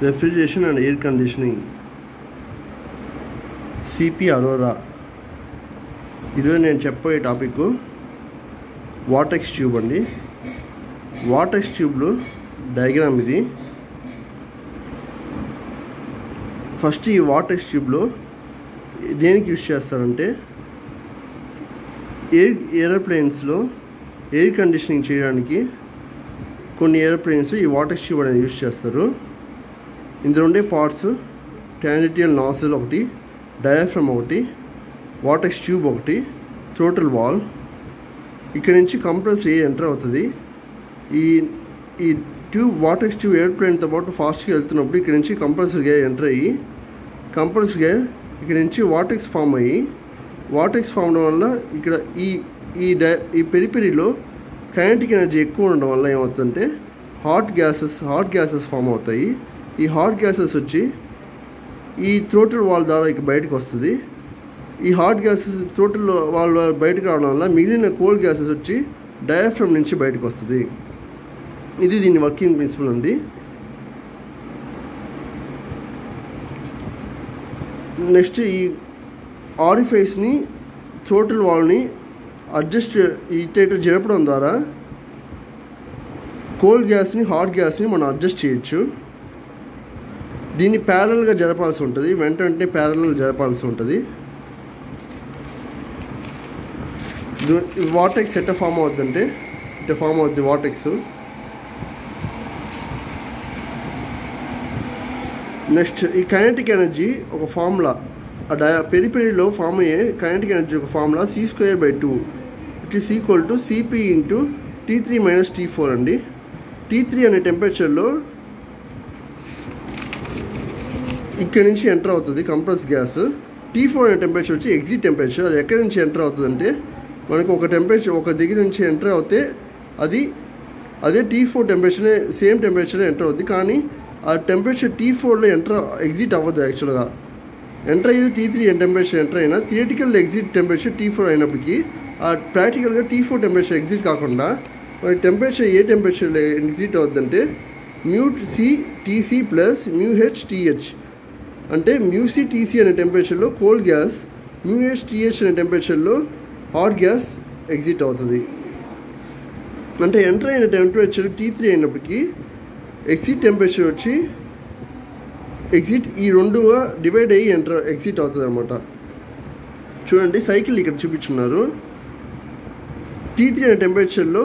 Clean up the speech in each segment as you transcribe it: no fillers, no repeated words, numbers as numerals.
refrigeration and air conditioning, CP Aurora. ఈరోజు నేను చెప్పబోయే టాపిక్ వాటెక్స్ ట్యూబ్ అండి. వాటెక్స్ ట్యూబ్లో డయాగ్రామ్ ఇది. ఫస్ట్ ఈ వాటెక్స్ ట్యూబ్లో దేనికి యూజ్ చేస్తారంటే ఏరోప్లేన్స్లో ఎయిర్ కండిషనింగ్ చేయడానికి కొన్ని ఏరోప్లేన్స్ ఈ వాటెక్స్ ట్యూబ్ అనేది యూజ్ చేస్తారు. ఇందులో ఉండే పార్ట్స్ టాంజెంటియల్ నాజిల్ ఒకటి, డయాఫ్రమ్ ఒకటి, వాటెక్స్ ట్యూబ్ ఒకటి, థ్రోటిల్ వాల్. ఇక్కడ నుంచి కంప్రెస్ ఎయిర్ ఎంటర్ అవుతుంది. ఈ ట్యూబ్ వాటెక్స్ ట్యూబ్ ఏరోప్లేన్తో పాటు ఫాస్ట్గా వెళ్తున్నప్పుడు ఇక్కడ నుంచి కంప్రెసర్ గేర్ ఎంటర్ అయ్యి కంప్రెసర్ గేర్ ఇక్కడ నుంచి వాటెక్స్ ఫామ్ అయ్యి వాటెక్స్ ఫామ్ అవడం వల్ల ఇక్కడ ఈ పెరిపెరీలో కైనెటిక్ ఎనర్జీ ఎక్కువ ఉండడం వల్ల ఏమవుతుందంటే హాట్ గ్యాసెస్ ఫామ్ అవుతాయి. ఈ హాట్ గ్యాసెస్ వచ్చి ఈ థ్రోటిల్ వాల్ ద్వారా ఇక బయటకు వస్తుంది. ఈ హాట్ గ్యాసెస్ థ్రోటిల్ వాల్ బయటకు రావడం వల్ల మిగిలిన కోల్డ్ గ్యాసెస్ వచ్చి డయాఫ్రమ్ నుంచి బయటకు వస్తుంది. ఇది దీని వర్కింగ్ ప్రిన్సిపల్ అండి. నెక్స్ట్ ఈ ఆరిఫైస్ని థ్రోటిల్ వాల్ని ఇటు జరపడం ద్వారా కోల్డ్ గ్యాస్ని హాట్ గ్యాస్ని మనం అడ్జస్ట్ చేయొచ్చు. దీన్ని ప్యారల్గా జరపాల్సి ఉంటుంది, వెంటనే ప్యారల్ జరపాల్సి ఉంటుంది. వాటెక్స్ ఎట్ట ఫామ్ అవుతుందంటే ఇట్లా ఫామ్ అవుతుంది వాటెక్స్. నెక్స్ట్ ఈ కైనెటిక్ ఎనర్జీ ఒక ఫార్ములా, పెరిపెరీలో ఫామ్ అయ్యే కైనెటిక్ ఎనర్జీ ఒక formula c²/2 it is equal to Cp into T3 - T4 అండి. T3 అనే టెంపరేచర్లో ఇక్కడ నుంచి ఎంటర్ అవుతుంది కంప్రెస్ గ్యాస్. T4 అనే టెంపరేచర్ వచ్చి ఎగ్జిట్ టెంపరేచర్. అది ఎక్కడి నుంచి ఎంటర్ అవుతుంది అంటే మనకు ఒక టెంపరేచర్ ఒక దగ్గర నుంచి ఎంటర్ అవుతే అదే T4 టెంపరేచర్నే సేమ్ టెంపరేచర్లో ఎంటర్ అవుతుంది. కానీ ఆ టెంపరేచర్ T4లో ఎగ్జిట్ అవ్వదు. యాక్చువల్గా ఎంటర్ అయ్యేది T3 టెంపరేచర్ ఎంటర్ అయినా థియరిటికల్ ఎగ్జిట్ టెంపరేచర్ T4 అయినప్పటికీ ప్రాక్టికల్గా T4 టెంపరేచర్ ఎగ్జిట్ కాకుండా టెంపరేచర్ ఏ టెంపరేచర్లో ఎగ్జిట్ అవుతుందంటే μcTc ప్లస్ μhTh. అంటే μcTc అనే టెంపరేచర్లో కోల్డ్ గ్యాస్, μhTh అనే టెంపరేచర్లో హాట్ గ్యాస్ ఎగ్జిట్ అవుతుంది. అంటే ఎంటర్ అయిన టెంపరేచర్ T3 అయినప్పటికీ ఎగ్జిట్ టెంపరేచర్ వచ్చి ఈ రెండుగా డివైడ్ అయ్యి ఎగ్జిట్ అవుతుంది అనమాట. చూడండి సైకిల్ ఇక్కడ చూపించున్నారు. T3 అనే టెంపరేచర్లో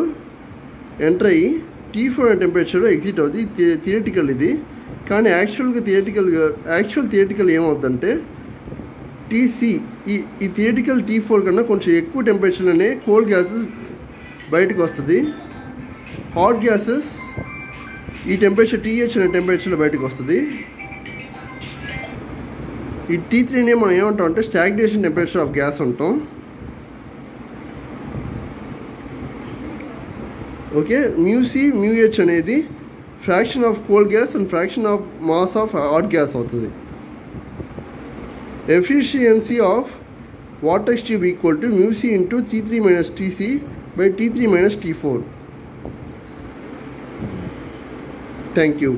ఎంటర్ అయ్యి T4 అనే టెంపరేచర్లో ఎగ్జిట్ అవుతుంది. థియరిటికల్ ఇది. కానీ యాక్చువల్ థియరిటికల్ ఏమవుతుందంటే ఈ థియరిటికల్ T4 కన్నా కొంచెం ఎక్కువ టెంపరేచర్లోనే కోల్డ్ గ్యాసెస్ బయటకు వస్తుంది. హాట్ గ్యాసెస్ ఈ టెంపరేచర్ TH అనే టెంపరేచర్లో బయటకు వస్తుంది. ఈ T3నే మనం ఏమంటాం అంటే స్టాగ్నేషన్ టెంపరేచర్ ఆఫ్ గ్యాస్ అంటాం. ఓకే, μh అనేది fraction of cold gas and fraction of mass of hot gas అవుతుంది. Efficiency of vortex tube equal to μc into T3 - Tc/T3 - T4. Thank you.